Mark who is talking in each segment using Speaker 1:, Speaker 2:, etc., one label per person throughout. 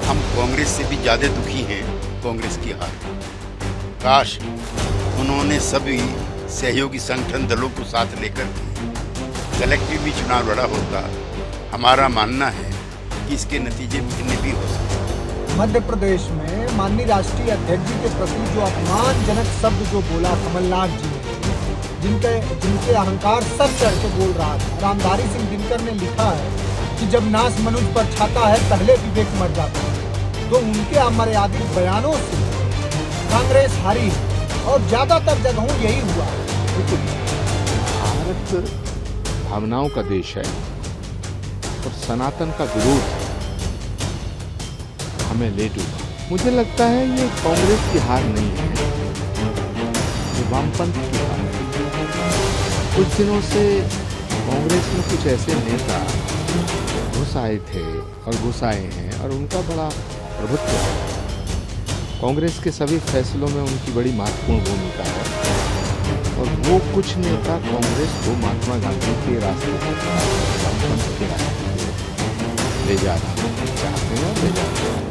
Speaker 1: हम कांग्रेस से भी ज्यादा दुखी हैं कांग्रेस की हार। काश उन्होंने सभी सहयोगी संगठन दलों को साथ लेकर कलेक्टिव भी चुनाव लड़ा होता। हमारा मानना है कि इसके नतीजे भिन्न भी हो सकते।
Speaker 2: मध्य प्रदेश में माननीय राष्ट्रीय अध्यक्ष जी के प्रति जो अपमानजनक शब्द जो बोला कमलनाथ जी ने, जिनके अहंकार सर चढ़ के बोल रहा था। रामधारी सिंह दिनकर ने लिखा है कि जब नाश मनुष्य पर छाता है पहले विवेक मर जाता है। तो उनके अमर्यादित बयानों से कांग्रेस हारी है और ज्यादातर जगहों यही हुआ है।
Speaker 3: भारत भावनाओं का देश है और सनातन का विरोध हमें ले डूबा। मुझे लगता है ये कांग्रेस की हार नहीं है, ये वामपंथ की हार है। कुछ दिनों से कांग्रेस में कुछ ऐसे नेता घुस आए थे और घुस आए हैं और उनका बड़ा प्रभुत्व है। कांग्रेस के सभी फैसलों में उनकी बड़ी महत्वपूर्ण भूमिका है और वो कुछ नेता कांग्रेस को महात्मा गांधी के रास्ते वामपंथ के रास्ते ले जा रहे चाहते हैं और ले जा रहे हैं।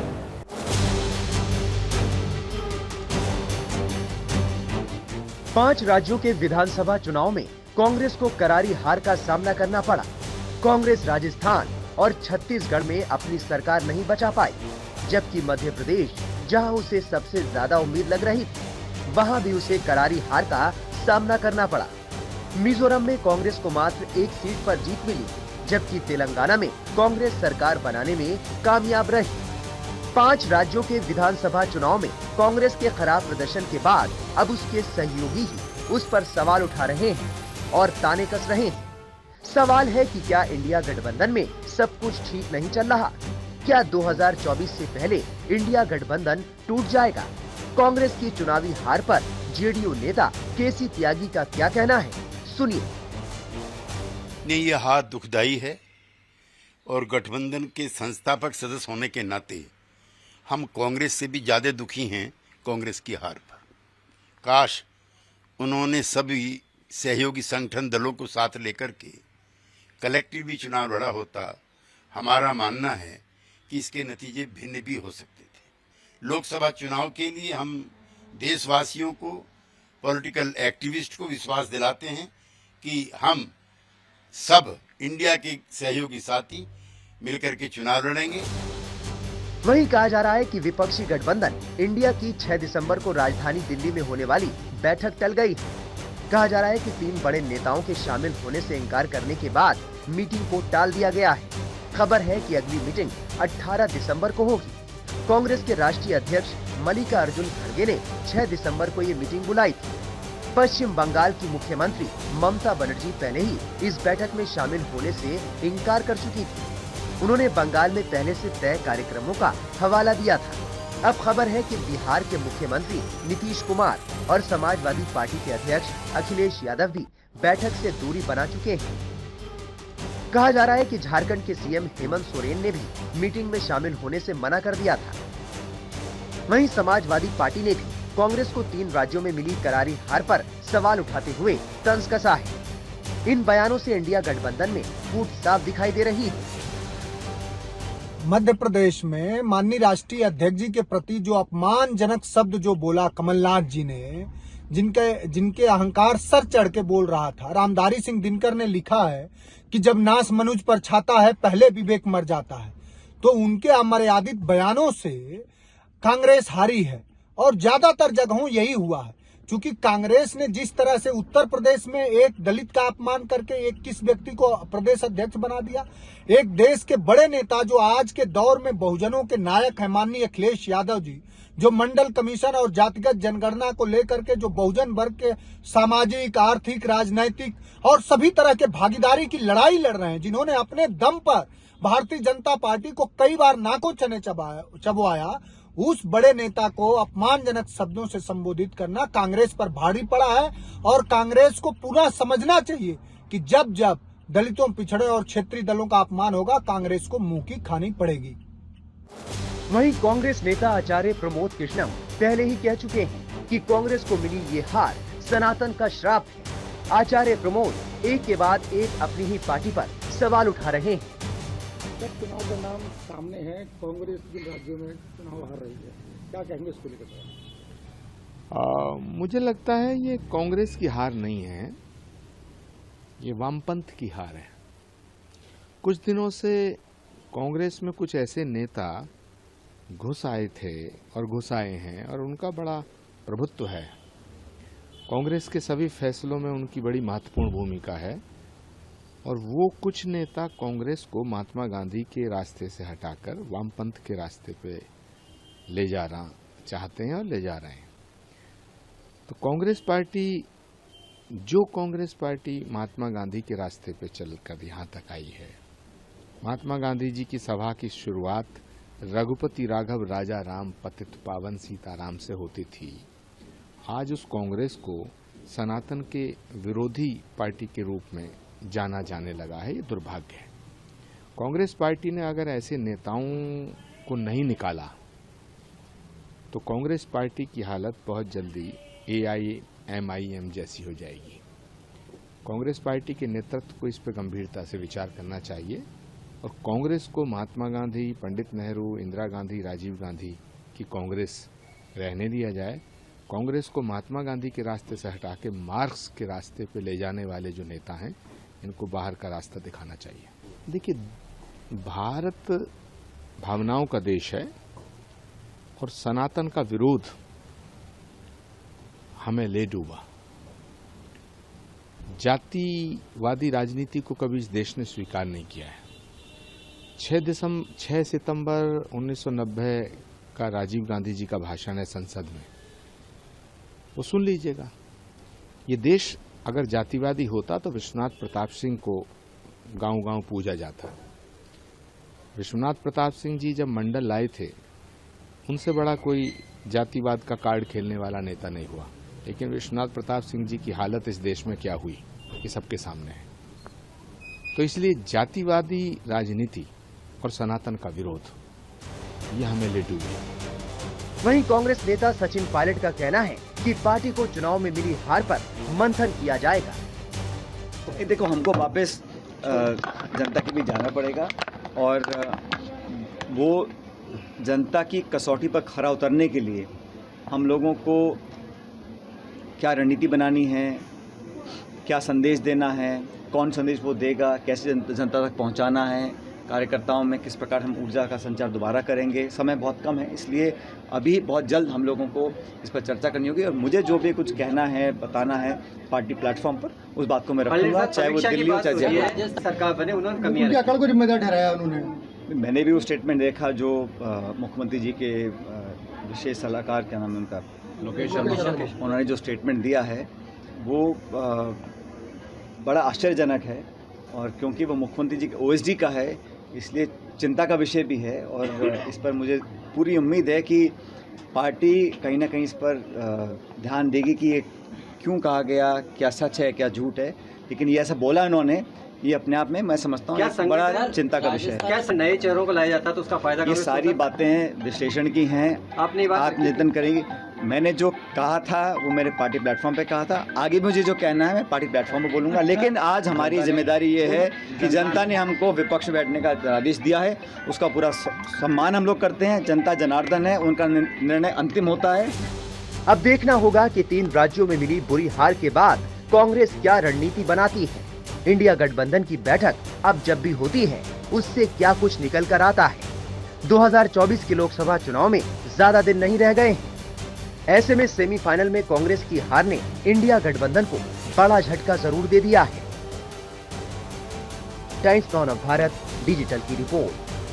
Speaker 4: 5 राज्यों के विधानसभा चुनाव में कांग्रेस को करारी हार का सामना करना पड़ा। कांग्रेस राजस्थान और छत्तीसगढ़ में अपनी सरकार नहीं बचा पाई, जबकि मध्य प्रदेश, जहां उसे सबसे ज्यादा उम्मीद लग रही थी, वहां भी उसे करारी हार का सामना करना पड़ा। मिजोरम में कांग्रेस को मात्र 1 सीट पर जीत मिली, जबकि तेलंगाना में कांग्रेस सरकार बनाने में कामयाब रही। 5 राज्यों के विधानसभा चुनाव में कांग्रेस के खराब प्रदर्शन के बाद अब उसके सहयोगी ही उस पर सवाल उठा रहे हैं और ताने कस रहे हैं। सवाल है कि क्या इंडिया गठबंधन में सब कुछ ठीक नहीं चल रहा? क्या 2024 से पहले इंडिया गठबंधन टूट जाएगा? कांग्रेस की चुनावी हार पर जेडीयू नेता केसी त्यागी का क्या कहना है, सुनिए।
Speaker 1: नहीं, ये हार दुखदाई है और गठबंधन के संस्थापक सदस्य होने के नाते हम कांग्रेस से भी ज्यादा दुखी हैं कांग्रेस की हार पर। काश उन्होंने सभी सहयोगी संगठन दलों को साथ लेकर के कलेक्टिव भी चुनाव लड़ा होता। हमारा मानना है कि इसके नतीजे भिन्न भी हो सकते थे। लोकसभा चुनाव के लिए हम देशवासियों को, पॉलिटिकल एक्टिविस्ट को विश्वास दिलाते हैं कि हम सब इंडिया के सहयोगी साथी मिलकर के चुनाव लड़ेंगे।
Speaker 4: वहीं कहा जा रहा है कि विपक्षी गठबंधन इंडिया की 6 दिसंबर को राजधानी दिल्ली में होने वाली बैठक टल गई है। कहा जा रहा है कि 3 बड़े नेताओं के शामिल होने से इनकार करने के बाद मीटिंग को टाल दिया गया है। खबर है कि अगली मीटिंग 18 दिसंबर को होगी। कांग्रेस के राष्ट्रीय अध्यक्ष मल्लिकार्जुन खड़गे ने 6 दिसंबर को ये मीटिंग बुलाई थी। पश्चिम बंगाल की मुख्यमंत्री ममता बनर्जी पहले ही इस बैठक में शामिल होने से इनकार कर चुकी थी। उन्होंने बंगाल में पहले से तय कार्यक्रमों का हवाला दिया था। अब खबर है कि बिहार के मुख्यमंत्री नीतीश कुमार और समाजवादी पार्टी के अध्यक्ष अखिलेश यादव भी बैठक से दूरी बना चुके हैं। कहा जा रहा है कि झारखंड के सीएम हेमंत सोरेन ने भी मीटिंग में शामिल होने से मना कर दिया था। वहीं समाजवादी पार्टी ने भी कांग्रेस को 3 राज्यों में मिली करारी हार पर सवाल उठाते हुए तंज कसा है। इन बयानों से इंडिया गठबंधन में फूट साफ दिखाई दे रही है।
Speaker 2: मध्य प्रदेश में माननीय राष्ट्रीय अध्यक्ष जी के प्रति जो अपमानजनक शब्द जो बोला कमलनाथ जी ने, जिनके अहंकार सर चढ़ के बोल रहा था। रामधारी सिंह दिनकर ने लिखा है कि जब नाश मनुष्य पर छाता है पहले विवेक मर जाता है। तो उनके अमर्यादित बयानों से कांग्रेस हारी है और ज्यादातर जगहों यही हुआ है। क्योंकि कांग्रेस ने जिस तरह से उत्तर प्रदेश में एक दलित का अपमान करके 21 व्यक्ति को प्रदेश अध्यक्ष बना दिया, एक देश के बड़े नेता जो आज के दौर में बहुजनों के नायक हैं माननीय अखिलेश यादव जी, जो मंडल कमीशन और जातिगत जनगणना को लेकर के जो बहुजन वर्ग के सामाजिक, आर्थिक, राजनैतिक और सभी तरह के भागीदारी की लड़ाई लड़ रहे हैं, जिन्होंने अपने दम पर भारतीय जनता पार्टी को कई बार नाकों चने चबवाया, उस बड़े नेता को अपमानजनक शब्दों से संबोधित करना कांग्रेस पर भारी पड़ा है। और कांग्रेस को पूरा समझना चाहिए कि जब जब दलितों, पिछड़े और क्षेत्रीय दलों का अपमान होगा, कांग्रेस को मुंह की खानी पड़ेगी।
Speaker 4: वहीं कांग्रेस नेता आचार्य प्रमोद कृष्णम पहले ही कह चुके हैं कि कांग्रेस को मिली ये हार सनातन का श्राप है। आचार्य प्रमोद एक के बाद एक अपनी ही पार्टी पर सवाल उठा रहे हैं।
Speaker 5: जब चुनाव परिणाम सामने है, कांग्रेस जिन राज्यों में चुनाव हार रही है, क्या कहेंगे इसको लेकर?
Speaker 3: मुझे लगता है ये कांग्रेस की हार नहीं है, ये वामपंथ की हार है। कुछ दिनों से कांग्रेस में कुछ ऐसे नेता घुस आए थे और घुस आए हैं और उनका बड़ा प्रभुत्व है। कांग्रेस के सभी फैसलों में उनकी बड़ी महत्वपूर्ण भूमिका है और वो कुछ नेता कांग्रेस को महात्मा गांधी के रास्ते से हटाकर वामपंथ के रास्ते पे ले जाना चाहते हैं और ले जा रहे हैं। तो कांग्रेस पार्टी महात्मा गांधी के रास्ते पे चलकर यहाँ तक आई है। महात्मा गांधी जी की सभा की शुरुआत रघुपति राघव राजा राम पतित पावन सीताराम से होती थी। आज उस कांग्रेस को सनातन के विरोधी पार्टी के रूप में जाना जाने लगा है। ये दुर्भाग्य है। कांग्रेस पार्टी ने अगर ऐसे नेताओं को नहीं निकाला तो कांग्रेस पार्टी की हालत बहुत जल्दी AIMIM जैसी हो जाएगी। कांग्रेस पार्टी के नेतृत्व को इस पर गंभीरता से विचार करना चाहिए और कांग्रेस को महात्मा गांधी, पंडित नेहरू, इंदिरा गांधी, राजीव गांधी की कांग्रेस रहने दिया जाए। कांग्रेस को महात्मा गांधी के रास्ते से हटा के मार्क्स के रास्ते पे ले जाने वाले जो नेता हैं, इनको बाहर का रास्ता दिखाना चाहिए। देखिए, भारत भावनाओं का देश है और सनातन का विरोध हमें ले डूबा। जातिवादी राजनीति को कभी इस देश ने स्वीकार नहीं किया है। 6 सितंबर 1990 का राजीव गांधी जी का भाषण है संसद में, वो सुन लीजिएगा। ये देश अगर जातिवादी होता तो विश्वनाथ प्रताप सिंह को गांव-गांव पूजा जाता। विश्वनाथ प्रताप सिंह जी जब मंडल लाए थे, उनसे बड़ा कोई जातिवाद का कार्ड खेलने वाला नेता नहीं हुआ। लेकिन विश्वनाथ प्रताप सिंह जी की हालत इस देश में क्या हुई, ये सबके सामने है। तो इसलिए जातिवादी राजनीति और सनातन का विरोध, ये हमें ले डूबे।
Speaker 4: वहीं कांग्रेस नेता सचिन पायलट का कहना है कि पार्टी को चुनाव में मिली हार पर मंथन किया जाएगा।
Speaker 6: देखो, हमको वापस जनता के बीच जाना पड़ेगा और वो जनता की कसौटी पर खरा उतरने के लिए हम लोगों को क्या रणनीति बनानी है, क्या संदेश देना है, कौन संदेश वो देगा, कैसे जनता तक पहुंचाना है, कार्यकर्ताओं में किस प्रकार हम ऊर्जा का संचार दोबारा करेंगे। समय बहुत कम है, इसलिए अभी बहुत जल्द हम लोगों को इस पर चर्चा करनी होगी और मुझे जो भी कुछ कहना है, बताना है पार्टी प्लेटफॉर्म पर, उस बात को मैं रखूंगा, चाहे वो दिल्ली हो चाहे जयपुर।
Speaker 5: सरकार बने, उन्होंने कमियां अकड़ को जिम्मेदार ठहराया उन्होंने।
Speaker 6: मैंने भी वो स्टेटमेंट देखा जो मुख्यमंत्री जी के विशेष सलाहकार, क्या नाम है उनका, लोकेश, उन्होंने जो स्टेटमेंट दिया है वो बड़ा आश्चर्यजनक है और क्योंकि वो मुख्यमंत्री जी के OSD का है, इसलिए चिंता का विषय भी है और इस पर मुझे पूरी उम्मीद है कि पार्टी कहीं ना कहीं इस पर ध्यान देगी कि ये क्यों कहा गया, क्या सच है, क्या झूठ है। लेकिन ये ऐसा बोला उन्होंने, ये अपने आप में मैं समझता हूँ बड़ा चिंता का विषय है।
Speaker 5: क्या नए चेहरों को लाया जाता है तो उसका फायदा,
Speaker 6: ये सारी बातें विश्लेषण की हैं, आत्मचिंतन करेंगी। मैंने जो कहा था वो मेरे पार्टी प्लेटफॉर्म पे कहा था, आगे मुझे जो कहना है मैं पार्टी प्लेटफॉर्म पे बोलूँगा। लेकिन आज हमारी जिम्मेदारी ये है कि जनता ने हमको विपक्ष बैठने का आदेश दिया है, उसका पूरा सम्मान हम लोग करते हैं। जनता जनार्दन है, उनका निर्णय अंतिम होता है।
Speaker 4: अब देखना होगा कि 3 राज्यों में मिली बुरी हार के बाद कांग्रेस क्या रणनीति बनाती है। इंडिया गठबंधन की बैठक अब जब भी होती है, उससे क्या कुछ निकल कर आता है। 2024 के लोकसभा चुनाव में ज्यादा दिन नहीं रह गए हैं। ऐसे में सेमीफाइनल में कांग्रेस की हार ने इंडिया गठबंधन को बड़ा झटका जरूर दे दिया है। Times now of Bharat digital की रिपोर्ट।